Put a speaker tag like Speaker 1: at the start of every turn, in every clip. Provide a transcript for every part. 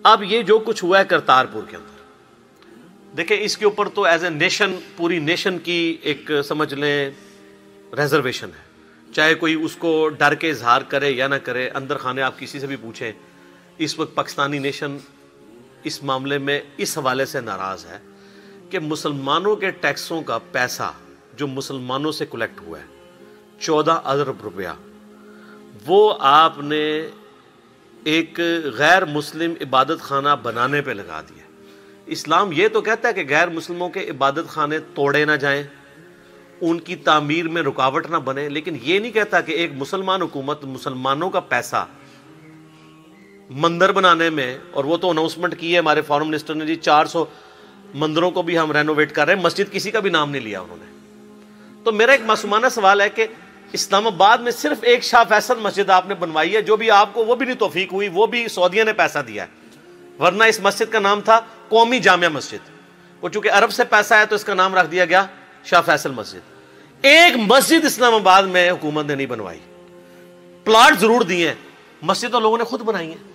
Speaker 1: اب یہ جو کچھ ہوا ہے کرتارپور کے اندر، دیکھیں اس کے اوپر تو ایز اے نیشن، پوری نیشن کی ایک سمجھ لیں ریزرویشن ہے، چاہے کوئی اس کو ڈر کے اظہار کرے یا نہ کرے، اندر خانے آپ کسی سے بھی پوچھیں، اس وقت پاکستانی نیشن اس معاملے میں اس حوالے سے ناراض ہے کہ مسلمانوں کے ٹیکسوں کا پیسہ جو مسلمانوں سے کلیکٹ ہوا ہے 14 ارب روپیہ، وہ آپ نے ایک غیر مسلم عبادت خانہ بنانے پہ لگا دیا۔ اسلام یہ تو کہتا ہے کہ غیر مسلموں کے عبادت خانے توڑے نہ جائیں، ان کی تعمیر میں رکاوٹ نہ بنے، لیکن یہ نہیں کہتا کہ ایک مسلمان حکومت مسلمانوں کا پیسہ مندر بنانے میں، اور وہ تو اناؤنسمنٹ کی ہے ہمارے فارم منسٹر نے جی 400 مندروں کو بھی ہم رینوویٹ کر رہے ہیں، مسجد کسی کا بھی نام نہیں لیا انہوں نے۔ تو میرا ایک معصومانہ سوال ہے کہ اسلام آباد میں صرف ایک شاہ فیصل مسجد آپ نے بنوائی ہے، جو بھی آپ کو وہ بھی نہیں توفیق ہوئی، وہ بھی سعودیہ نے پیسہ دیا ہے، ورنہ اس مسجد کا نام تھا قومی جامعہ مسجد، وہ چونکہ عرب سے پیسہ ہے تو اس کا نام رکھ دیا گیا شاہ فیصل مسجد۔ ایک مسجد اسلام آباد میں حکومت نے نہیں بنوائی، پلاٹ ضرور دیے ہیں، مسجد تو لوگوں نے خود بنائی ہیں،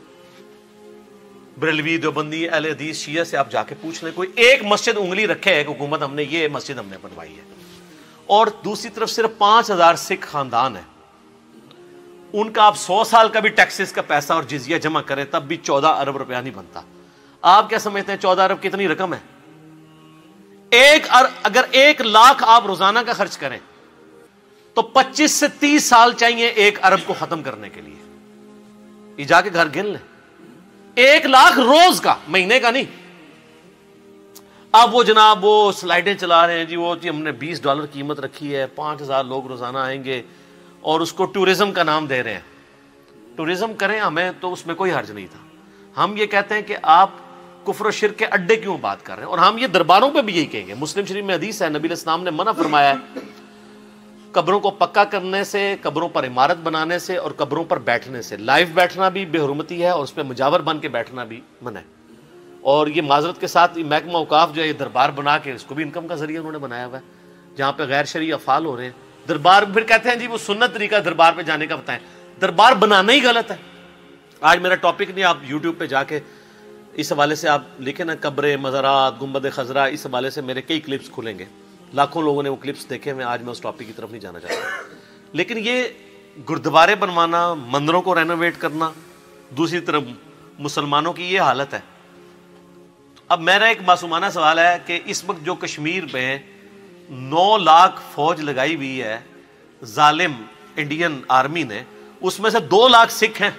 Speaker 1: بریلوی، دیوبندی، اہل حدیث، شیعہ سے آپ جا کے پوچھ لیں، کوئی ایک مسجد انگلی رکھے ہے کہ حکومت ہم نے یہ مسجد ہم نے بنوائی ہے۔ اور دوسری طرف صرف 5000 سکھ خاندان ہیں، ان کا آپ 100 سال کا بھی ٹیکسز کا پیسہ اور جزیہ جمع کریں تب بھی 14 ارب روپیہ نہیں بنتا۔ آپ کیا سمجھتے ہیں 14 ارب کتنی رقم ہے؟ اگر 1 لاکھ آپ روزانہ کا خرچ کریں تو 25 سے 30 سال چاہیے 1 ارب کو ختم کرنے کے لیے۔ یہ جا کے گھر گن لیں، 1 لاکھ روز کا، مہینے کا نہیں۔ اب وہ جناب وہ سلائیڈیں چلا رہے ہیں جی، وہ جی ہم نے $20 قیمت رکھی ہے، 5000 لوگ روزانہ آئیں گے، اور اس کو ٹورزم کا نام دے رہے ہیں۔ ٹورزم کریں، ہمیں تو اس میں کوئی حرج نہیں تھا۔ ہم یہ کہتے ہیں کہ آپ کفر و شرک کے اڈے کیوں بات کر رہے ہیں، اور ہم یہ درباروں پہ بھی یہی کہیں گے۔ مسلم شریف میں حدیث ہے، نبی علیہ السلام نے منع فرمایا ہے قبروں کو پکا کرنے سے، قبروں پر عمارت بنانے سے، اور قبروں پر بیٹھنے سے۔ لائیو بیٹھنا بھی بے حرمتی ہے، اور اس پہ مجاور بن کے بیٹھنا بھی منع ہے۔ اور یہ معذرت کے ساتھ محکمہ اوقاف جو ہے یہ دربار بنا کے اس کو بھی انکم کا ذریعہ انہوں نے بنایا ہوا ہے، جہاں پہ غیر شرعی افعال ہو رہے ہیں۔ دربار پھر کہتے ہیں جی وہ سنت طریقہ دربار پہ جانے کا بتائیں، دربار بنانا ہی غلط ہے۔ آج میرا ٹاپک نہیں، آپ یوٹیوب پہ جا کے اس حوالے سے آپ لکھیں نا، قبریں، مزارات، گنبد خضرا، اس حوالے سے میرے کئی کلپس کھلیں گے، لاکھوں لوگوں نے وہ کلپس دیکھے ہوئے۔ آج میں اس ٹاپک کی طرف نہیں جانا چاہتا، لیکن یہ گردوارے بنوانا، مندروں کو رینوویٹ کرنا، دوسری طرف مسلمانوں کی یہ حالت ہے۔ اب میرا ایک معصومانہ سوال ہے کہ اس وقت جو کشمیر میں 9 لاکھ فوج لگائی ہوئی ہے ظالم انڈین آرمی نے، اس میں سے 2 لاکھ سکھ ہیں،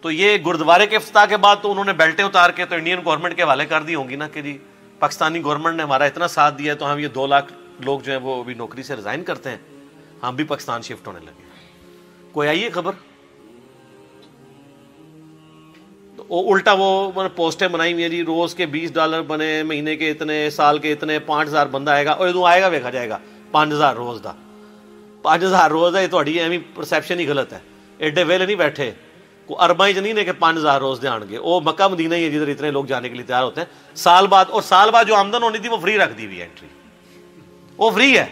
Speaker 1: تو یہ گردوارے کے افتتاح کے بعد تو انہوں نے بیلٹیں اتار کے تو انڈین گورنمنٹ کے حوالے کر دی ہوں گی نا کہ جی پاکستانی گورنمنٹ نے ہمارا اتنا ساتھ دیا ہے تو ہم یہ 2 لاکھ لوگ جو ہیں وہ ابھی نوکری سے ریزائن کرتے ہیں، ہم بھی پاکستان شفٹ ہونے لگے۔ کوئی آئیے خبر؟ الٹا وہ پوسٹیں بنائی ہوئی ہیں جی، روز کے $20 بنے، مہینے کے اتنے، سال کے اتنے، 5000 بندہ آئے گا، اور ادو آئے گا ویکھا جائے گا 5000 روز دا، 5000 روز ہے۔ یہ تھوڑی ایویں پرسیپشن ہی غلط ہے، ایڈے ویلے نہیں بیٹھے، کوئی ارباں چ نہیں نے کہ 5000 روز دے آن گے۔ وہ مکہ مدینہ ہی ہے جدھر اتنے لوگ جانے کے لیے تیار ہوتے ہیں سال بعد، اور سال بعد جو آمدن ہونی تھی وہ فری رکھ دی ہوئی ہے، انٹری وہ فری ہے،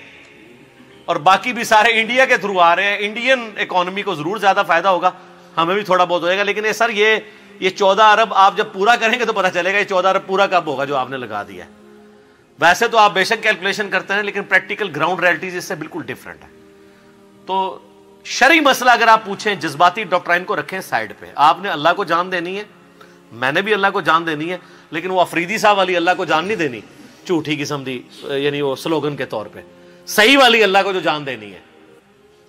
Speaker 1: اور باقی بھی سارے انڈیا کے تھرو آ رہے ہیں۔ انڈین اکانومی کو ضرور زیادہ فائدہ ہوگا، ہمیں بھی تھوڑا بہت ہوئے گا، لیکن سر یہ 14 ارب آپ جب پورا کریں گے تو پتہ چلے گا یہ 14 ارب پورا کب ہوگا جو آپ نے لگا دیا ہے۔ ویسے تو آپ بے شک کیلکولیشن کرتے ہیں، لیکن پریکٹیکل گراؤنڈ ریئلٹیز اس سے بالکل ڈیفرنٹ ہے۔ تو شرعی مسئلہ اگر آپ پوچھیں، جذباتی ڈاکٹرائن کو رکھیں سائڈ پہ، آپ نے اللہ کو جان دینی ہے، میں نے بھی اللہ کو جان دینی ہے، لیکن وہ افریدی صاحب والی اللہ کو جان نہیں دینی، جھوٹی قسم دی، یعنی وہ سلوگن کے طور پہ، صحیح والی اللہ کو جو جان دینی ہے۔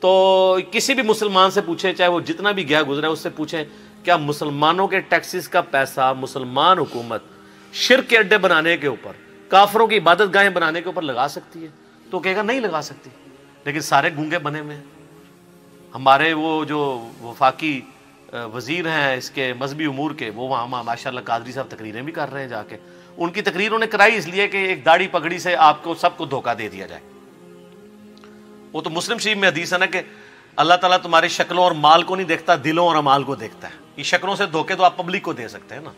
Speaker 1: تو کسی بھی مسلمان سے پوچھیں، چاہے وہ جتنا بھی گیا گزرا ہے، اس سے پوچھیں کیا مسلمانوں کے ٹیکسز کا پیسہ مسلمان حکومت شرک کے اڈے بنانے کے اوپر، کافروں کی عبادت گاہیں بنانے کے اوپر لگا سکتی ہے؟ تو کہے گا نہیں لگا سکتی، لیکن سارے گونگے بنے ہوئے ہیں۔ ہمارے وہ جو وفاقی وزیر ہیں اس کے مذہبی امور کے، وہ وہاں ماشاءاللہ قادری صاحب تقریریں بھی کر رہے ہیں جا کے، ان کی تقریر انہوں نے کرائی اس لیے کہ ایک داڑھی پگڑی سے آپ کو سب کو دھوکہ دے دیا جائے۔ وہ تو مسلم شریف میں حدیث ہے نا کہ اللہ تعالیٰ تمہاری شکلوں اور مال کو نہیں دیکھتا، دلوں اور اعمال کو دیکھتا ہے۔ یہ شکلوں سے دھوکے تو آپ پبلک کو دے سکتے ہیں نا،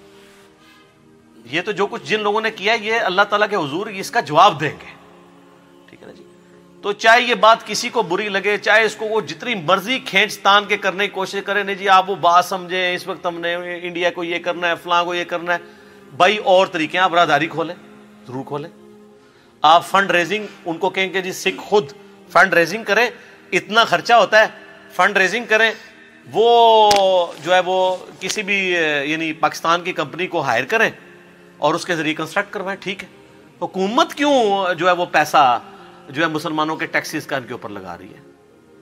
Speaker 1: یہ تو جو کچھ جن لوگوں نے کیا یہ اللہ تعالیٰ کے حضور اس کا جواب دیں گے، ٹھیک ہے نا جی۔ تو چاہے یہ بات کسی کو بری لگے، چاہے اس کو وہ جتنی مرضی کھینچ تان کے کرنے کی کوشش کرے، نہیں جی آپ وہ بات سمجھیں، اس وقت ہم نے انڈیا کو یہ کرنا ہے، فلاں کو یہ کرنا ہے، بھائی اور طریقے ہیں، آپ برادری کھولیں، ضرور کھولیں. آپ فنڈ ریزنگ ان کو کہیں کہ جی سکھ خود فنڈ ریزنگ کریں، اتنا خرچہ ہوتا ہے، فنڈ ریزنگ کریں، وہ جو ہے وہ کسی بھی یعنی پاکستان کی کمپنی کو ہائر کریں اور اس کے ذریعے کنسٹرکٹ کروائیں. ٹھیک ہے، حکومت کیوں جو ہے وہ پیسہ جو ہے مسلمانوں کے ٹیکسز کا ان کے اوپر لگا رہی ہے؟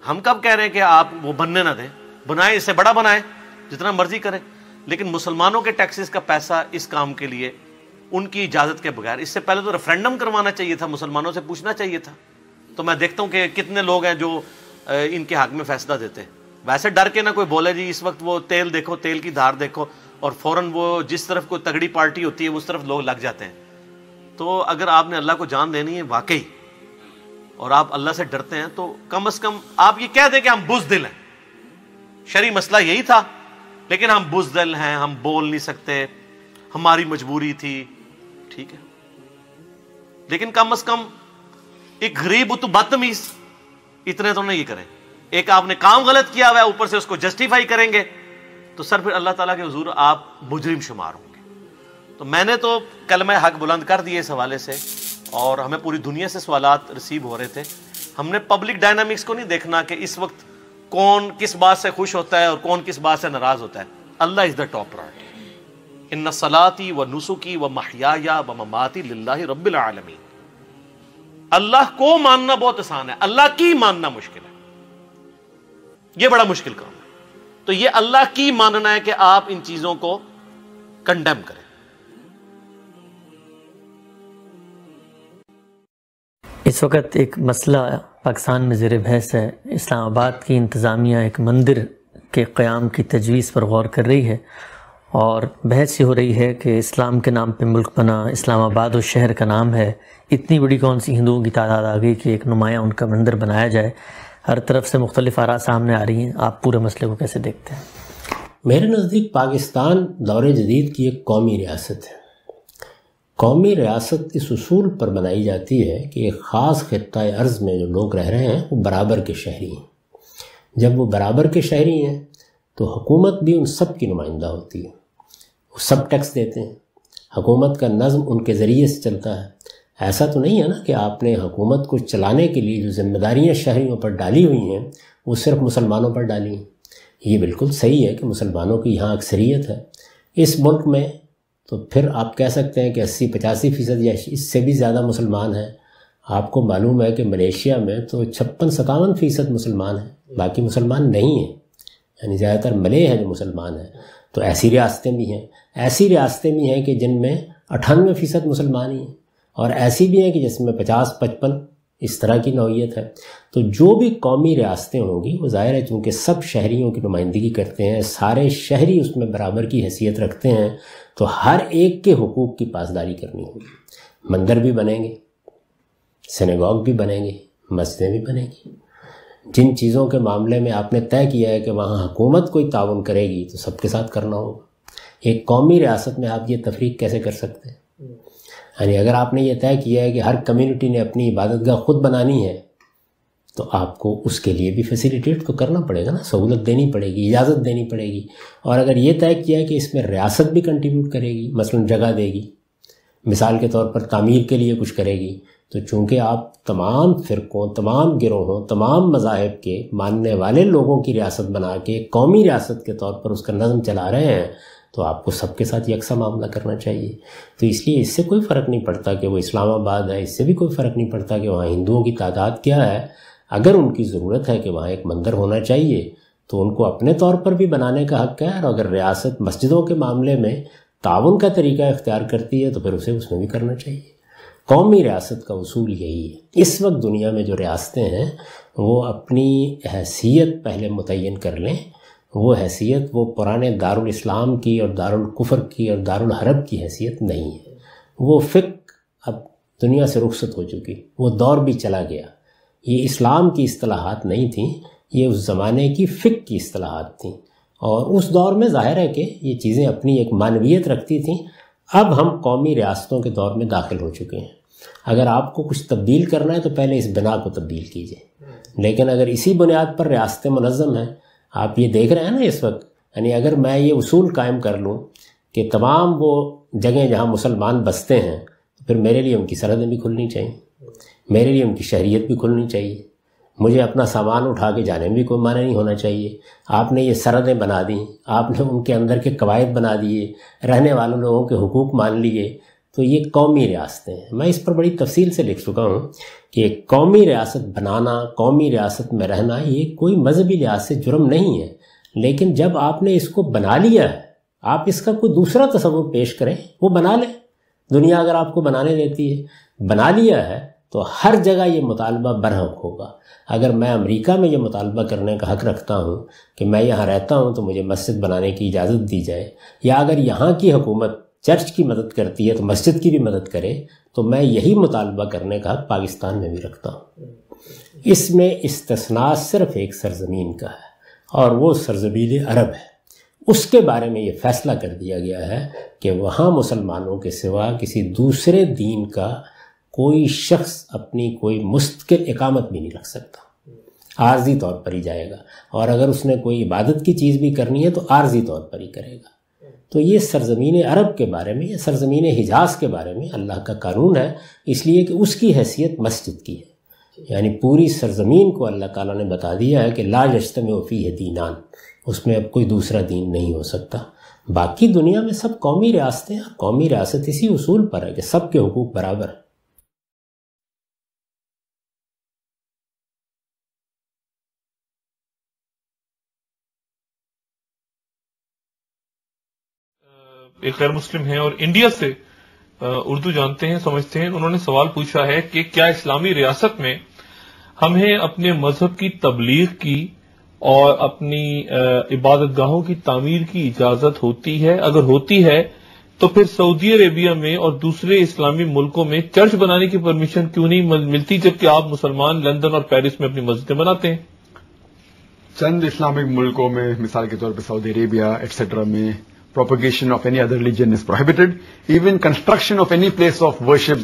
Speaker 1: ہم کب کہہ رہے ہیں کہ آپ وہ بننے نہ دیں، بنائیں، اس سے بڑا بنائیں، جتنا مرضی کریں، لیکن مسلمانوں کے ٹیکسز کا پیسہ اس کام کے لیے ان کی اجازت کے بغیر، اس سے پہلے تو ریفرینڈم کروانا چاہیے تھا، مسلمانوں سے پوچھنا چاہیے تھا. تو میں دیکھتا ہوں کہ کتنے لوگ ہیں جو ان کے حق میں فیصلہ دیتے ہیں. ویسے ڈر کے نہ کوئی بولے جی اس وقت وہ تیل دیکھو، تیل کی دھار دیکھو، اور فوراً وہ جس طرف کوئی تگڑی پارٹی ہوتی ہے اس طرف لوگ لگ جاتے ہیں. تو اگر آپ نے اللہ کو جان دینی ہے واقعی اور آپ اللہ سے ڈرتے ہیں تو کم از کم آپ یہ کہہ دیں کہ ہم بزدل ہیں. شرعی مسئلہ یہی تھا، لیکن ہم بزدل ہیں، ہم بول نہیں سکتے، ہماری مجبوری تھی. ٹھیک ہے، لیکن کم از کم ایک غریب تو بدتمیز اتنے تو نہیں کریں. ایک آپ نے کام غلط کیا ہوا ہے، اوپر سے اس کو جسٹیفائی کریں گے تو سر پھر اللہ تعالیٰ کے حضور آپ مجرم شمار ہوں گے. تو میں نے تو کلمہ حق بلند کر دیے اس حوالے سے، اور ہمیں پوری دنیا سے سوالات ریسیو ہو رہے تھے. ہم نے پبلک ڈائنامکس کو نہیں دیکھنا کہ اس وقت کون کس بات سے خوش ہوتا ہے اور کون کس بات سے ناراض ہوتا ہے. اللہ از دا ٹاپ پرائورٹی. ان صلاتی و نسکی و محیای و مماتی للہ رب العالمین. اللہ کو ماننا بہت آسان ہے، اللہ کی ماننا مشکل ہے، یہ بڑا مشکل کام ہے. تو یہ اللہ کی ماننا ہے کہ آپ ان چیزوں کو کنڈیم کریں.
Speaker 2: اس وقت ایک مسئلہ پاکستان میں زیر بحث ہے. اسلام آباد کی انتظامیہ ایک مندر کے قیام کی تجویز پر غور کر رہی ہے، اور بحث یہ ہو رہی ہے کہ اسلام کے نام پہ ملک بنا، اسلام آباد اس شہر کا نام ہے، اتنی بڑی کون سی ہندوؤں کی تعداد آ گئی کہ ایک نمایاں ان کا مندر بنایا جائے. ہر طرف سے مختلف آراء سامنے آ رہی ہیں. آپ پورے مسئلے کو کیسے دیکھتے ہیں؟
Speaker 3: میرے نزدیک پاکستان دور جدید کی ایک قومی ریاست ہے. قومی ریاست اس اصول پر بنائی جاتی ہے کہ ایک خاص خطۂ ارض میں جو لوگ رہ رہے ہیں وہ برابر کے شہری ہیں. جب وہ برابر کے شہری ہیں تو حکومت بھی ان سب کی نمائندہ ہوتی ہے، وہ سب ٹیکس دیتے ہیں، حکومت کا نظم ان کے ذریعے سے چلتا ہے. ایسا تو نہیں ہے نا کہ آپ نے حکومت کو چلانے کے لیے جو ذمہ داریاں شہریوں پر ڈالی ہوئی ہیں وہ صرف مسلمانوں پر ڈالی ہیں. یہ بالکل صحیح ہے کہ مسلمانوں کی یہاں اکثریت ہے اس ملک میں، تو پھر آپ کہہ سکتے ہیں کہ 80-85% یا اس سے بھی زیادہ مسلمان ہیں. آپ کو معلوم ہے کہ ملیشیا میں تو 56-57% مسلمان ہیں، باقی مسلمان نہیں ہیں، یعنی زیادہ تر ملے ہیں جو مسلمان ہیں. تو ایسی ریاستیں بھی ہیں، ایسی ریاستیں بھی ہیں کہ جن میں 98% مسلمان ہی ہیں، اور ایسی بھی ہیں کہ جس میں 50-55 اس طرح کی نوعیت ہے. تو جو بھی قومی ریاستیں ہوں گی وہ ظاہر ہے چونکہ سب شہریوں کی نمائندگی کرتے ہیں، سارے شہری اس میں برابر کی حیثیت رکھتے ہیں، تو ہر ایک کے حقوق کی پاسداری کرنی ہوگی. مندر بھی بنیں گے، سینیگاگ بھی بنیں گے، مسجدیں بھی بنیں گی. جن چیزوں کے معاملے میں آپ نے طے کیا ہے کہ وہاں حکومت کوئی تعاون کرے گی تو سب کے ساتھ کرنا ہوگا. ایک قومی ریاست میں آپ یہ تفریق کیسے کر سکتے ہیں؟ یعنی اگر آپ نے یہ طے کیا ہے کہ ہر کمیونٹی نے اپنی عبادت گاہ خود بنانی ہے تو آپ کو اس کے لیے بھی فیسیلیٹیٹ تو کرنا پڑے گا نا، سہولت دینی پڑے گی، اجازت دینی پڑے گی. اور اگر یہ طے کیا ہے کہ اس میں ریاست بھی کنٹریبیوٹ کرے گی، مثلا جگہ دے گی، مثال کے طور پر تعمیر کے لیے کچھ کرے گی، تو چونکہ آپ تمام فرقوں، تمام گروہوں، تمام مذاہب کے ماننے والے لوگوں کی ریاست بنا کے قومی ریاست کے طور پر اس کا نظم چلا رہے ہیں تو آپ کو سب کے ساتھ یکساں معاملہ کرنا چاہیے. تو اس لیے اس سے کوئی فرق نہیں پڑتا کہ وہ اسلام آباد ہے، اس سے بھی کوئی فرق نہیں پڑتا کہ وہاں ہندوؤں کی تعداد کیا ہے. اگر ان کی ضرورت ہے کہ وہاں ایک مندر ہونا چاہیے تو ان کو اپنے طور پر بھی بنانے کا حق ہے، اور اگر ریاست مسجدوں کے معاملے میں تعاون کا طریقہ اختیار کرتی ہے تو پھر اسے اس میں بھی کرنا چاہیے. قومی ریاست کا اصول یہی ہے. اس وقت دنیا میں جو ریاستیں ہیں وہ اپنی حیثیت پہلے متعین کر لیں. وہ حیثیت وہ پرانے دارالاسلام کی اور دارالکفر کی اور دارالحرب کی حیثیت نہیں ہے. وہ فقہ اب دنیا سے رخصت ہو چکی، وہ دور بھی چلا گیا. یہ اسلام کی اصطلاحات نہیں تھیں، یہ اس زمانے کی فقہ کی اصطلاحات تھیں، اور اس دور میں ظاہر ہے کہ یہ چیزیں اپنی ایک معنویت رکھتی تھیں. اب ہم قومی ریاستوں کے دور میں داخل ہو چکے ہیں. اگر آپ کو کچھ تبدیل کرنا ہے تو پہلے اس بنا کو تبدیل کیجیے. لیکن اگر اسی بنیاد پر ریاستیں منظم ہیں، آپ یہ دیکھ رہے ہیں نا اس وقت، یعنی اگر میں یہ اصول قائم کر لوں کہ تمام وہ جگہیں جہاں مسلمان بستے ہیں، پھر میرے لیے ان کی سرحدیں بھی کھلنی چاہیے، میرے لیے ان کی شہریت بھی کھلنی چاہیے، مجھے اپنا سامان اٹھا کے جانے میں بھی کوئی معنی نہیں ہونا چاہیے. آپ نے یہ سرحدیں بنا دیں، آپ نے ان کے اندر کے قواعد بنا دیے، رہنے والوں لوگوں کے حقوق مان لیے، تو یہ قومی ریاستیں ہیں. میں اس پر بڑی تفصیل سے لکھ چکا ہوں کہ ایک قومی ریاست بنانا، قومی ریاست میں رہنا، یہ کوئی مذہبی لحاظ سے جرم نہیں ہے. لیکن جب آپ نے اس کو بنا لیا ہے، آپ اس کا کوئی دوسرا تصور پیش کریں، وہ بنا لیں. دنیا اگر آپ کو بنانے دیتی ہے، بنا لیا ہے، تو ہر جگہ یہ مطالبہ برحق ہوگا. اگر میں امریکہ میں یہ مطالبہ کرنے کا حق رکھتا ہوں کہ میں یہاں رہتا ہوں تو مجھے مسجد بنانے کی اجازت دی جائے، یا اگر یہاں کی حکومت چرچ کی مدد کرتی ہے تو مسجد کی بھی مدد کرے، تو میں یہی مطالبہ کرنے کا حق پاکستان میں بھی رکھتا ہوں. اس میں استثناء صرف ایک سرزمین کا ہے، اور وہ سرزمین عرب ہے. اس کے بارے میں یہ فیصلہ کر دیا گیا ہے کہ وہاں مسلمانوں کے سوا کسی دوسرے دین کا کوئی شخص اپنی کوئی مستقل اقامت بھی نہیں رکھ سکتا، عارضی طور پر ہی جائے گا، اور اگر اس نے کوئی عبادت کی چیز بھی کرنی ہے تو عارضی طور پر ہی کرے گا. تو یہ سرزمین عرب کے بارے میں، یہ سرزمین حجاز کے بارے میں اللہ کا قانون ہے، اس لیے کہ اس کی حیثیت مسجد کی ہے. یعنی پوری سرزمین کو اللہ تعالیٰ نے بتا دیا ہے کہ لا یجتمع فیہ دینان، اس میں اب کوئی دوسرا دین نہیں ہو سکتا. باقی دنیا میں سب قومی ریاستیں ہیں، قومی ریاست اسی اصول پر ہے کہ سب کے حقوق برابر ہیں.
Speaker 4: ایک غیر مسلم ہیں اور انڈیا سے اردو جانتے ہیں، سمجھتے ہیں. انہوں نے سوال پوچھا ہے کہ کیا اسلامی ریاست میں ہمیں اپنے مذہب کی تبلیغ کی اور اپنی عبادت گاہوں کی تعمیر کی اجازت ہوتی ہے؟ اگر ہوتی ہے تو پھر سعودی عربیہ میں اور دوسرے اسلامی ملکوں میں چرچ بنانے کی پرمیشن کیوں نہیں ملتی، جبکہ آپ مسلمان لندن اور پیرس میں اپنی مسجدیں بناتے ہیں؟
Speaker 5: چند اسلامک ملکوں میں، مثال کے طور پہ سعودی عربیہ ایٹسٹرا میں، propagation of any other religion is prohibited. Even construction of any place of worship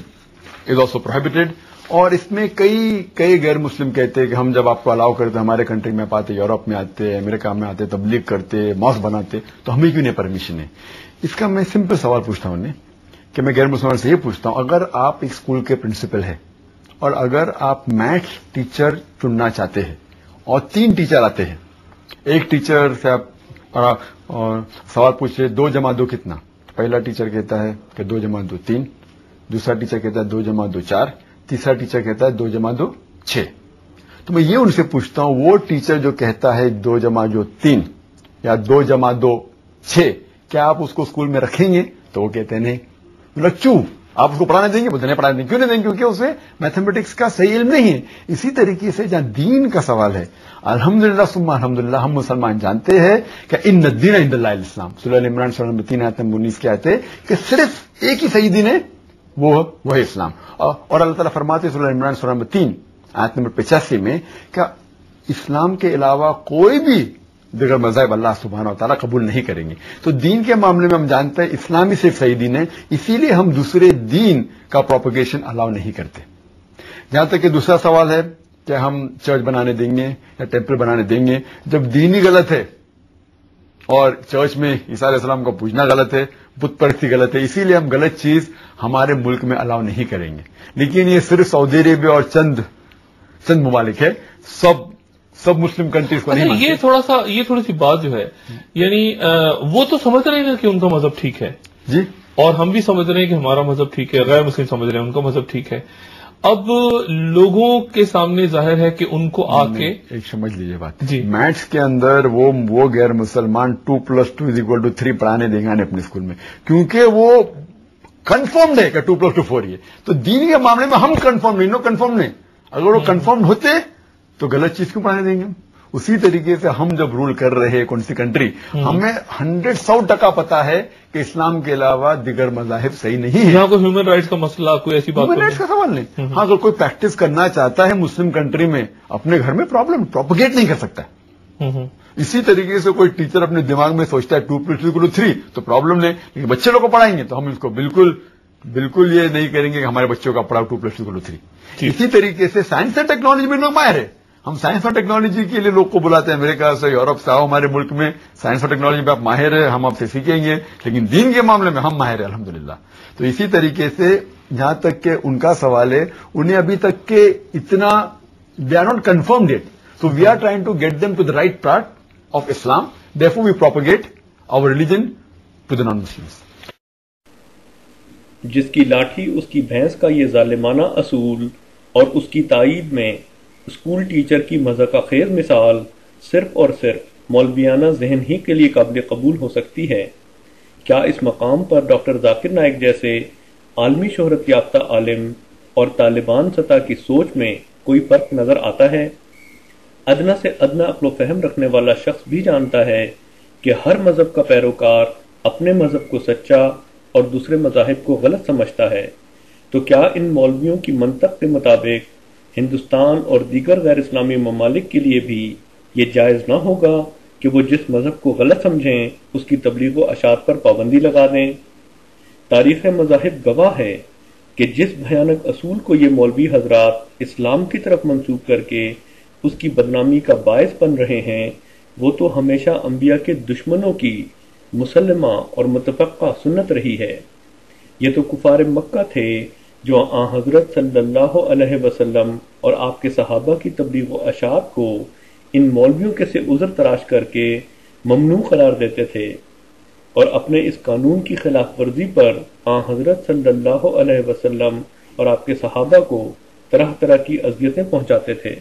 Speaker 5: is also prohibited. اور اس میں کئی غیر مسلم کہتے ہیں کہ ہم جب آپ کو الاؤ کرتے ہمارے کنٹری میں آتے، یورپ میں آتے، امریکہ میں آتے، تبلیغ کرتے، ماسک بناتے، تو ہمیں کیوں نہیں پرمیشن ہے؟ اس کا میں سمپل سوال پوچھتا ہوں انہیں کہ میں غیر مسلمان سے یہ پوچھتا ہوں، اگر آپ ایک اسکول کے پرنسپل ہیں اور اگر آپ میتھس ٹیچر چننا چاہتے ہیں اور 3 ٹیچر آتے ہیں، ایک ٹیچر سے آپ اور سوال پوچھ رہے 2 + 2 کتنا؟ پہلا ٹیچر کہتا ہے کہ 2 + 2 3، دوسرا ٹیچر کہتا ہے 2 + 2 4، تیسرا ٹیچر کہتا ہے 2 + 2 6. تو میں یہ ان سے پوچھتا ہوں، وہ ٹیچر جو کہتا ہے 2 + 2 3 یا 2 + 2 6، کیا آپ اس کو اسکول میں رکھیں گے؟ تو وہ کہتے ہیں نہیں. مطلب کیوں آپ اس کو پڑھانے دیں گے؟ بولتے نہیں پڑھانے دیں گے. کیوں نہیں دیں گے؟ کیونکہ اسے میتھمیٹکس کا صحیح علم نہیں ہے. اسی طریقے سے جہاں دین کا سوال ہے، الحمدللہ ثم الحمدللہ، ہم مسلمان جانتے ہیں کہ ان الدین عند اللہ الاسلام. سورہ عمران سورہ نمبر 3 آیت نمبر 19 کے آیت ہے کہ صرف ایک ہی صحیح دین ہے، وہ ہے اسلام. اور اللہ تعالیٰ فرماتے ہیں سورہ عمران سورہ نمبر 3 آیت نمبر 85 میں کہ اسلام کے علاوہ کوئی بھی دیگر مذاہب اللہ سبحانہ و تعالیٰ قبول نہیں کریں گے. تو دین کے معاملے میں ہم جانتے ہیں اسلام ہی صرف صحیح دین ہے، اسی لیے ہم دوسرے دین کا پروپیگیشن الاؤ نہیں کرتے. جہاں تک کہ دوسرا سوال ہے کہ ہم چرچ بنانے دیں گے یا ٹیمپل بنانے دیں گے، جب دین ہی غلط ہے اور چرچ میں عیسیٰ علیہ السلام کو پوجنا غلط ہے، بت پرستی غلط ہے، اسی لیے ہم غلط چیز ہمارے ملک میں الاؤ نہیں کریں گے. لیکن یہ صرف سعودی عربیہ اور چند ممالک ہے، سب مسلم کنٹریز کو نہیں مانتے.
Speaker 4: یہ تھوڑی سی بات جو ہے، یعنی وہ تو سمجھ رہے ہیں کہ ان کا مذہب ٹھیک ہے
Speaker 5: جی،
Speaker 4: اور ہم بھی سمجھ رہے ہیں کہ ہمارا مذہب ٹھیک ہے، غیر مسلم سمجھ رہے ہیں ان کا مذہب ٹھیک ہے. اب لوگوں کے سامنے ظاہر ہے کہ ان کو آ کے
Speaker 5: ایک سمجھ لیجیے بات
Speaker 4: جی،
Speaker 5: میتھس کے اندر وہ غیر مسلمان 2 + 2 = 3 پڑھانے دیں گے اپنے اسکول میں، کیونکہ وہ کنفرمڈ ہے کہ 2 + 2 4 یہ. تو دین کے معاملے میں ہم کنفرم نہیں، کنفرم نہیں. اگر وہ کنفرم ہوتے تو غلط چیز کیوں پڑھانے دیں گے؟ اسی طریقے سے ہم جب رول کر رہے ہیں کون سی کنٹری، ہمیں 100% پتا ہے کہ اسلام کے علاوہ دیگر مذاہب صحیح نہیں ہے.
Speaker 4: یہاں کوئی ہیومن رائٹس کا مسئلہ، کوئی ایسی بات
Speaker 5: ہیومن رائٹس کا سوال نہیں. ہاں، اگر کوئی پریکٹس کرنا چاہتا ہے مسلم کنٹری میں اپنے گھر میں پروپیگیٹ نہیں کر سکتا. اسی طریقے سے کوئی ٹیچر اپنے دماغ میں سوچتا ہے 2 + 2 = 3 تو پرابلم نہیں، لیکن بچے لوگ کو پڑھائیں گے تو ہم اس کو بالکل بالکل یہ نہیں کریں گے کہ ہمارے بچوں کا پڑھاؤ 2+2=3. اسی طریقے سے سائنس اور ٹیکنالوجی میں لوگ ماہر ہے. ہم سائنس اور ٹیکنالوجی کے لیے لوگ کو بلاتے ہیں امریکہ سے, یورپ سے, آؤ ہمارے ملک میں سائنس اور ٹیکنالوجی میں آپ ماہر ہیں, ہم آپ سے سیکھیں گے, لیکن دین کے معاملے میں ہم ماہر ہیں الحمدللہ. تو اسی طریقے سے جہاں تک کہ ان کا سوال ہے, انہیں ابھی تک کہ اتنا they are not confirmed it, so we are trying to get them to the right part of Islam, therefore we propagate our religion to the non Muslims.
Speaker 6: جس کی لاٹھی اس کی بھینس کا یہ ظالمانہ اصول اور اس کی تائید میں اسکول ٹیچر کی مذاق خیز مثال صرف اور صرف مولویانہ ذہن ہی کے لیے قابل قبول ہو سکتی ہے. کیا اس مقام پر ڈاکٹر ذاکر نائک جیسے عالمی شہرت یافتہ عالم اور طالبان سطح کی سوچ میں کوئی فرق نظر آتا ہے؟ ادنا سے ادنا عقل و فہم رکھنے والا شخص بھی جانتا ہے کہ ہر مذہب کا پیروکار اپنے مذہب کو سچا اور دوسرے مذاہب کو غلط سمجھتا ہے. تو کیا ان مولویوں کی منطق کے مطابق ہندوستان اور دیگر غیر اسلامی ممالک کے لیے بھی یہ جائز نہ ہوگا کہ وہ جس مذہب کو غلط سمجھیں اس کی تبلیغ و اشاعت پر پابندی لگا دیں؟ تاریخ مذاہب گواہ ہے کہ جس بھیانک اصول کو یہ مولوی حضرات اسلام کی طرف منسوب کر کے اس کی بدنامی کا باعث بن رہے ہیں, وہ تو ہمیشہ انبیاء کے دشمنوں کی مسلمہ اور متفقہ سنت رہی ہے. یہ تو کفار مکہ تھے جو آن حضرت صلی اللہ علیہ وسلم اور آپ کے صحابہ کی تبلیغ و اشاعت کو ان مولویوں کے سے عذر تراش کر کے ممنوع قرار دیتے تھے اور اپنے اس قانون کی خلاف ورزی پر آن حضرت صلی اللہ علیہ وسلم اور آپ کے صحابہ کو طرح طرح کی اذیتیں پہنچاتے تھے.